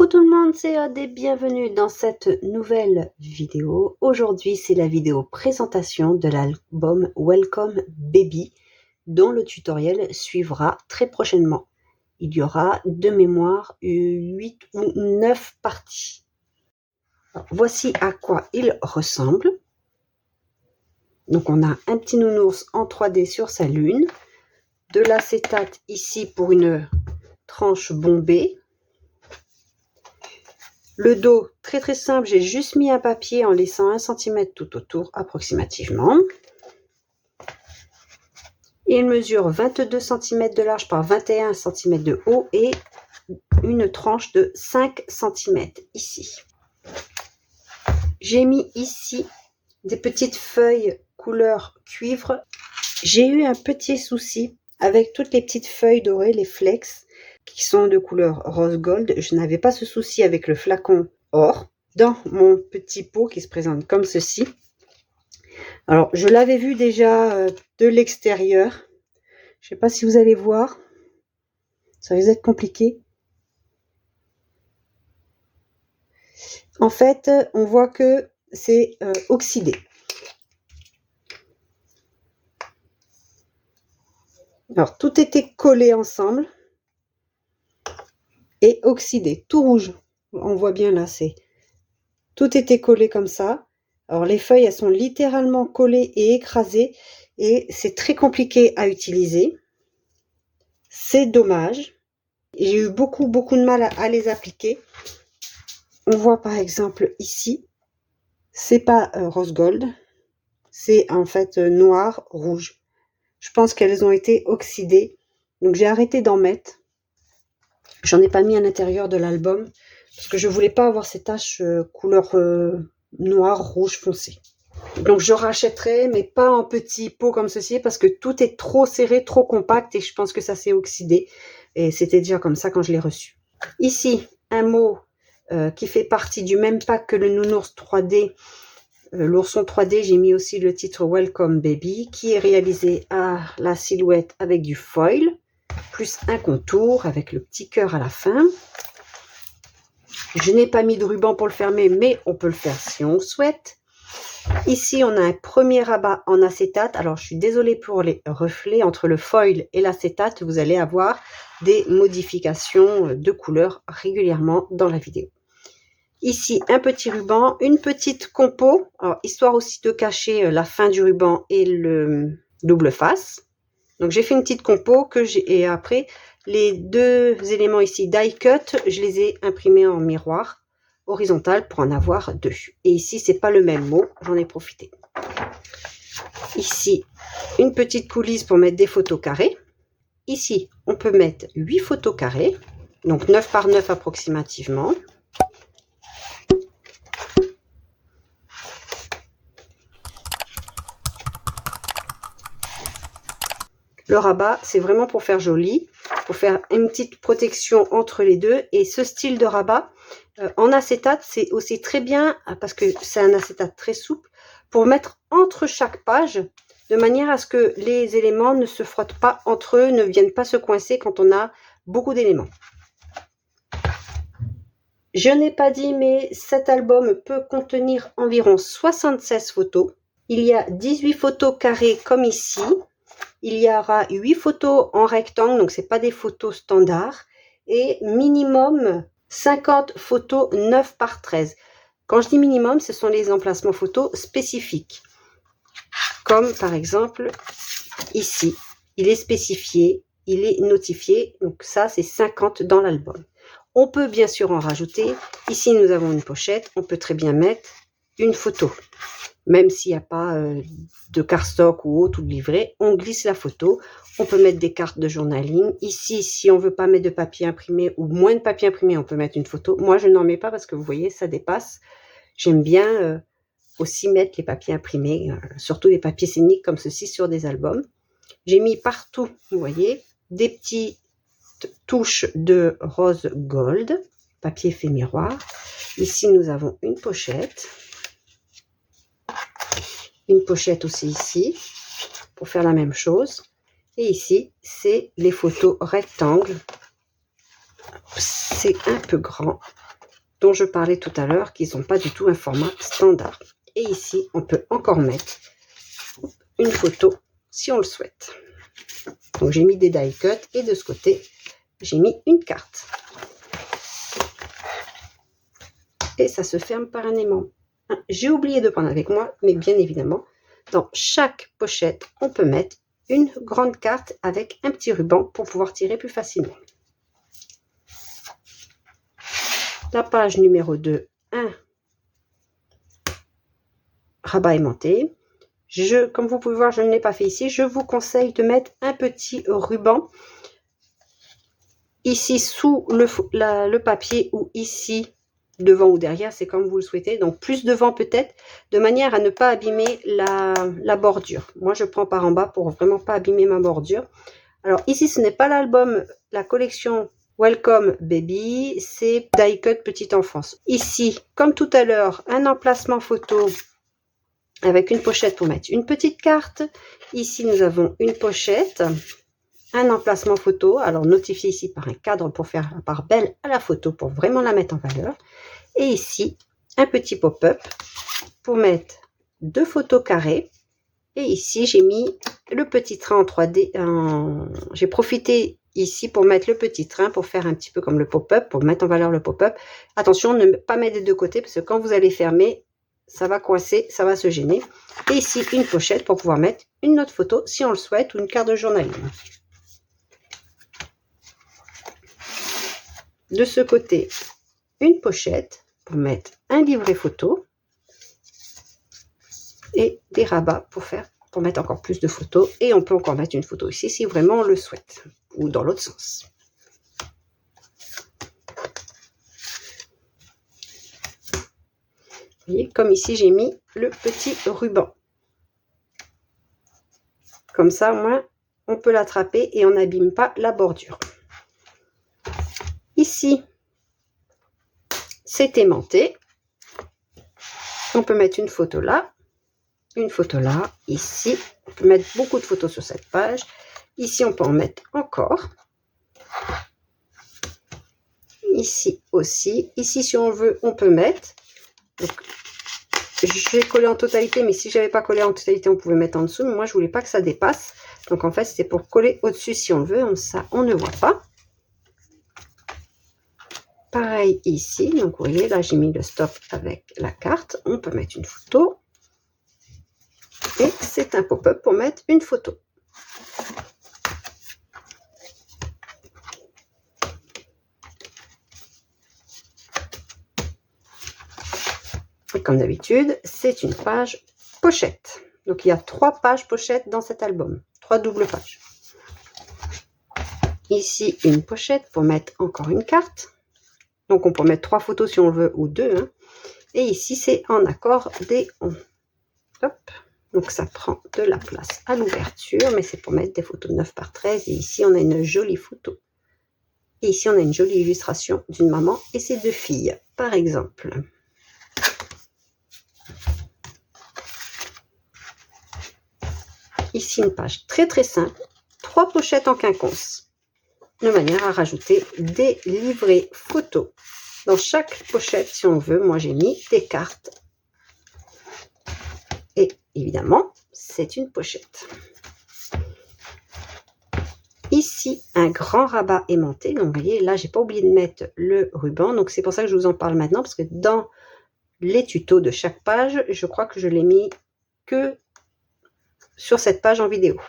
Coucou tout le monde, c'est Aude et bienvenue dans cette nouvelle vidéo. Aujourd'hui, c'est la vidéo présentation de l'album Welcome Baby, dont le tutoriel suivra très prochainement. Il y aura de mémoire 8 ou 9 parties. Alors, voici à quoi il ressemble. Donc on a un petit nounours en 3D sur sa lune, de l'acétate ici pour une tranche bombée. Le dos, très simple, j'ai juste mis un papier en laissant 1 cm tout autour approximativement. Il mesure 22 cm de large par 21 cm de haut et une tranche de 5 cm ici. J'ai mis ici des petites feuilles couleur cuivre. J'ai eu un petit souci avec toutes les petites feuilles dorées, les flex, qui sont de couleur rose gold. Je n'avais pas ce souci avec le flacon or dans mon petit pot qui se présente comme ceci. Alors je l'avais vu déjà de l'extérieur. Je sais pas si vous allez voir, ça risque d'être compliqué. En fait, on voit que c'est oxydé. Alors tout était collé ensemble et oxydé, tout rouge. On voit bien là, c'est tout était collé comme ça. Alors les feuilles, elles sont littéralement collées et écrasées et c'est très compliqué à utiliser. C'est dommage. J'ai eu beaucoup de mal à les appliquer. On voit par exemple ici, c'est pas rose gold, c'est en fait noir rouge. Je pense qu'elles ont été oxydées, donc j'ai arrêté d'en mettre. J'en ai pas mis à l'intérieur de l'album parce que je voulais pas avoir ces taches couleur noir rouge foncé. Donc je rachèterai, mais pas en petits pots comme ceci parce que tout est trop serré, trop compact et je pense que ça s'est oxydé. Et c'était déjà comme ça quand je l'ai reçu. Ici, un mot qui fait partie du même pack que le nounours 3D, l'ourson 3D. J'ai mis aussi le titre Welcome Baby qui est réalisé à la silhouette avec du foil, plus un contour avec le petit cœur à la fin. Je n'ai pas mis de ruban pour le fermer, mais on peut le faire si on souhaite. Ici, on a un premier rabat en acétate. Alors, je suis désolée pour les reflets. Entre le foil et l'acétate, vous allez avoir des modifications de couleur régulièrement dans la vidéo. Ici, un petit ruban, une petite compo, alors, histoire aussi de cacher la fin du ruban et le double face. Donc, j'ai fait une petite compo et après, les deux éléments ici die cut, je les ai imprimés en miroir horizontal pour en avoir deux. Et ici, c'est pas le même mot, j'en ai profité. Ici, une petite coulisse pour mettre des photos carrées. Ici, on peut mettre 8 photos carrées, donc 9 par 9 approximativement. Le rabat, c'est vraiment pour faire joli, pour faire une petite protection entre les deux. Et ce style de rabat, en acétate, c'est aussi très bien, parce que c'est un acétate très souple, pour mettre entre chaque page, de manière à ce que les éléments ne se frottent pas entre eux, ne viennent pas se coincer quand on a beaucoup d'éléments. Je n'ai pas dit, mais cet album peut contenir environ 76 photos. Il y a 18 photos carrées comme ici. Il y aura 8 photos en rectangle, donc ce n'est pas des photos standards. Et minimum 50 photos 9 par 13. Quand je dis minimum, ce sont les emplacements photos spécifiques. Comme par exemple ici. Il est spécifié, il est notifié. Donc ça, c'est 50 dans l'album. On peut bien sûr en rajouter. Ici, nous avons une pochette. On peut très bien mettre une photo. Même s'il n'y a pas de cardstock ou autre ou de livret, on glisse la photo. On peut mettre des cartes de journaling. Ici, si on ne veut pas mettre de papier imprimé ou moins de papier imprimé, on peut mettre une photo. Moi, je n'en mets pas parce que vous voyez, ça dépasse. J'aime bien aussi mettre les papiers imprimés, surtout les papiers scéniques comme ceci sur des albums. J'ai mis partout, vous voyez, des petites touches de rose gold, papier fait miroir. Ici, nous avons une pochette. Une pochette aussi ici, pour faire la même chose. Et ici, c'est les photos rectangles. C'est un peu grand. dont je parlais tout à l'heure, qui ne sont pas du tout un format standard. Et ici, on peut encore mettre une photo si on le souhaite. Donc j'ai mis des die cuts et de ce côté, j'ai mis une carte. Et ça se ferme par un aimant. J'ai oublié de prendre avec moi, mais bien évidemment, dans chaque pochette, on peut mettre une grande carte avec un petit ruban pour pouvoir tirer plus facilement. La page numéro 2, un rabat aimanté. Comme vous pouvez voir, je ne l'ai pas fait ici. Je vous conseille de mettre un petit ruban ici sous le papier ou ici devant ou derrière, c'est comme vous le souhaitez. Donc plus devant peut-être, de manière à ne pas abîmer la bordure. Moi, je prends par en bas pour vraiment pas abîmer ma bordure. Alors ici, ce n'est pas l'album, la collection Welcome Baby, c'est Die Cut Petite Enfance. Ici, comme tout à l'heure, un emplacement photo avec une pochette pour mettre une petite carte. Ici, nous avons une pochette, un emplacement photo. Alors, notifié ici par un cadre pour faire la part belle à la photo, pour vraiment la mettre en valeur. Et ici, un petit pop-up pour mettre 2 photos carrées. Et ici, j'ai mis le petit train en 3D. J'ai profité ici pour mettre le petit train, pour faire un petit peu comme le pop-up, pour mettre en valeur le pop-up. Attention, ne pas mettre des deux côtés, parce que quand vous allez fermer, ça va coincer, ça va se gêner. Et ici, une pochette pour pouvoir mettre une autre photo, si on le souhaite, ou une carte de journaling. De ce côté, une pochette pour mettre un livret photo et des rabats pour mettre encore plus de photos. Et on peut encore mettre une photo ici si vraiment on le souhaite, ou dans l'autre sens. Vous voyez, comme ici, j'ai mis le petit ruban. Comme ça, au moins, on peut l'attraper et on n'abîme pas la bordure. Ici, c'est aimanté. On peut mettre une photo là, ici. On peut mettre beaucoup de photos sur cette page. Ici, on peut en mettre encore. Ici aussi. Ici, si on veut, on peut mettre. Donc, j'ai collé en totalité, mais si j'avais pas collé en totalité, on pouvait mettre en dessous. Mais moi, je voulais pas que ça dépasse. Donc, en fait, c'était pour coller au-dessus si on le veut. Ça, on ne voit pas. Pareil ici. Donc, vous voyez, là, j'ai mis le stop avec la carte. On peut mettre une photo. Et c'est un pop-up pour mettre une photo. Et comme d'habitude, c'est une page pochette. Donc, il y a 3 pages pochettes dans cet album. 3 doubles pages. Ici, une pochette pour mettre encore une carte. Donc, on peut mettre 3 photos si on le veut ou 2. Hein. Et ici, c'est en accordéon. Hop. Donc, ça prend de la place à l'ouverture, mais c'est pour mettre des photos 9 par 13. Et ici, on a une jolie photo. Et ici, on a une jolie illustration d'une maman et ses 2 filles, par exemple. Ici, une page très très simple. 3 pochettes en quinconce. De manière à rajouter des livrets photos. Dans chaque pochette, si on veut, moi j'ai mis des cartes. Et évidemment, c'est une pochette. Ici, un grand rabat aimanté. Donc, vous voyez, là, j'ai pas oublié de mettre le ruban. Donc, c'est pour ça que je vous en parle maintenant. Parce que dans les tutos de chaque page, je crois que je l'ai mis que sur cette page en vidéo.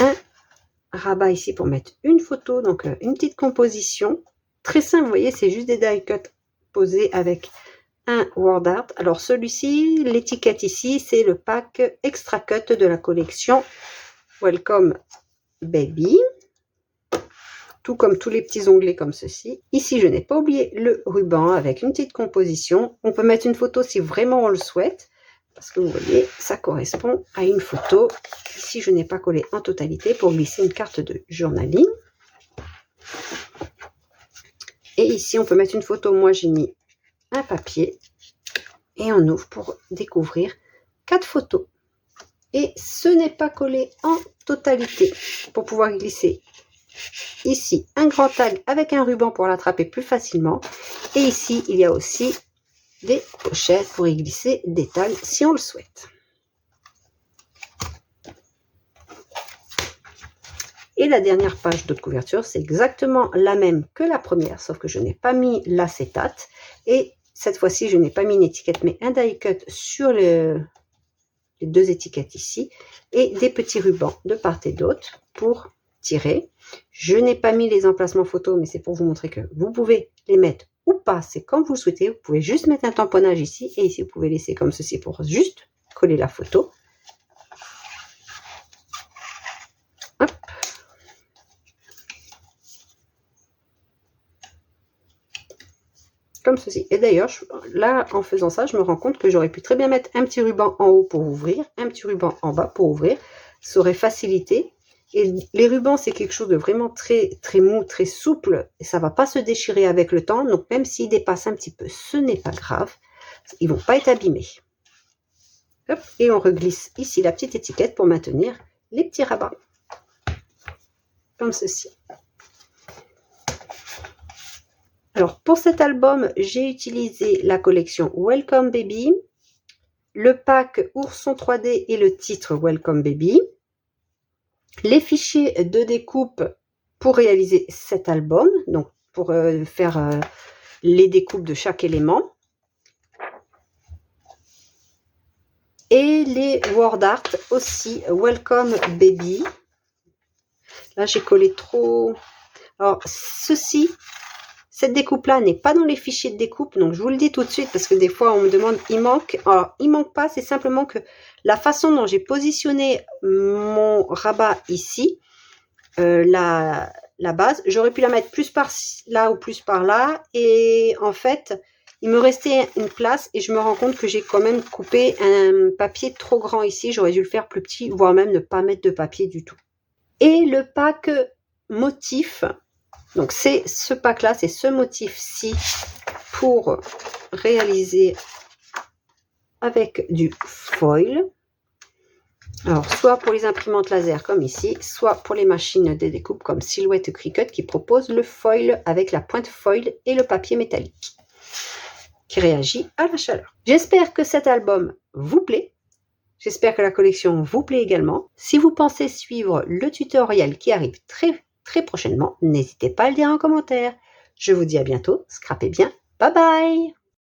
Un rabat ici pour mettre une photo. Donc, une petite composition. Très simple, vous voyez, c'est juste des die cuts posés avec un word art. Alors celui-ci, l'étiquette ici, c'est le pack extra cut de la collection Welcome Baby. Tout comme tous les petits onglets comme ceci. Ici, je n'ai pas oublié le ruban avec une petite composition. On peut mettre une photo si vraiment on le souhaite. Parce que vous voyez, ça correspond à une photo. Ici, je n'ai pas collé en totalité pour glisser une carte de journaling. Et ici, on peut mettre une photo. Moi, j'ai mis un papier et on ouvre pour découvrir 4 photos. Et ce n'est pas collé en totalité pour pouvoir glisser Ici, un grand tag avec un ruban pour l'attraper plus facilement. Et ici, il y a aussi des pochettes pour y glisser des tags si on le souhaite. Et la dernière page de couverture, c'est exactement la même que la première, sauf que je n'ai pas mis l'acétate. Et cette fois-ci, je n'ai pas mis une étiquette, mais un die cut sur les deux étiquettes ici. Et des petits rubans de part et d'autre pour tirer. Je n'ai pas mis les emplacements photos, mais c'est pour vous montrer que vous pouvez les mettre ou pas. C'est comme vous le souhaitez. Vous pouvez juste mettre un tamponnage ici. Et ici, vous pouvez laisser comme ceci pour juste coller la photo. Hop. Comme ceci. Et d'ailleurs, là, en faisant ça, je me rends compte que j'aurais pu très bien mettre un petit ruban en haut pour ouvrir, un petit ruban en bas pour ouvrir. Ça aurait facilité. Et les rubans, c'est quelque chose de vraiment très, très mou, très souple. Et ça ne va pas se déchirer avec le temps. Donc, même s'ils dépassent un petit peu, ce n'est pas grave. Ils ne vont pas être abîmés. Hop, et on reglisse ici la petite étiquette pour maintenir les petits rabats. Comme ceci. Alors, pour cet album, j'ai utilisé la collection Welcome Baby, le pack Ourson 3D et le titre Welcome Baby, les fichiers de découpe pour réaliser cet album, donc pour faire les découpes de chaque élément, et les word art aussi Welcome Baby. Là, j'ai collé trop. Alors, cette découpe-là n'est pas dans les fichiers de découpe, donc je vous le dis tout de suite parce que des fois on me demande, il manque. Alors, il manque pas, c'est simplement que la façon dont j'ai positionné mon rabat ici, la base, j'aurais pu la mettre plus par là ou plus par là. Et en fait, il me restait une place et je me rends compte que j'ai quand même coupé un papier trop grand ici. J'aurais dû le faire plus petit, voire même ne pas mettre de papier du tout. Et le pack motif. Donc, c'est ce pack-là, c'est ce motif-ci pour réaliser avec du foil. Alors, soit pour les imprimantes laser comme ici, soit pour les machines de découpe comme Silhouette Cricut qui propose le foil avec la pointe foil et le papier métallique qui réagit à la chaleur. J'espère que cet album vous plaît. J'espère que la collection vous plaît également. Si vous pensez suivre le tutoriel qui arrive très prochainement, n'hésitez pas à le dire en commentaire. Je vous dis à bientôt, scrapez bien, bye bye!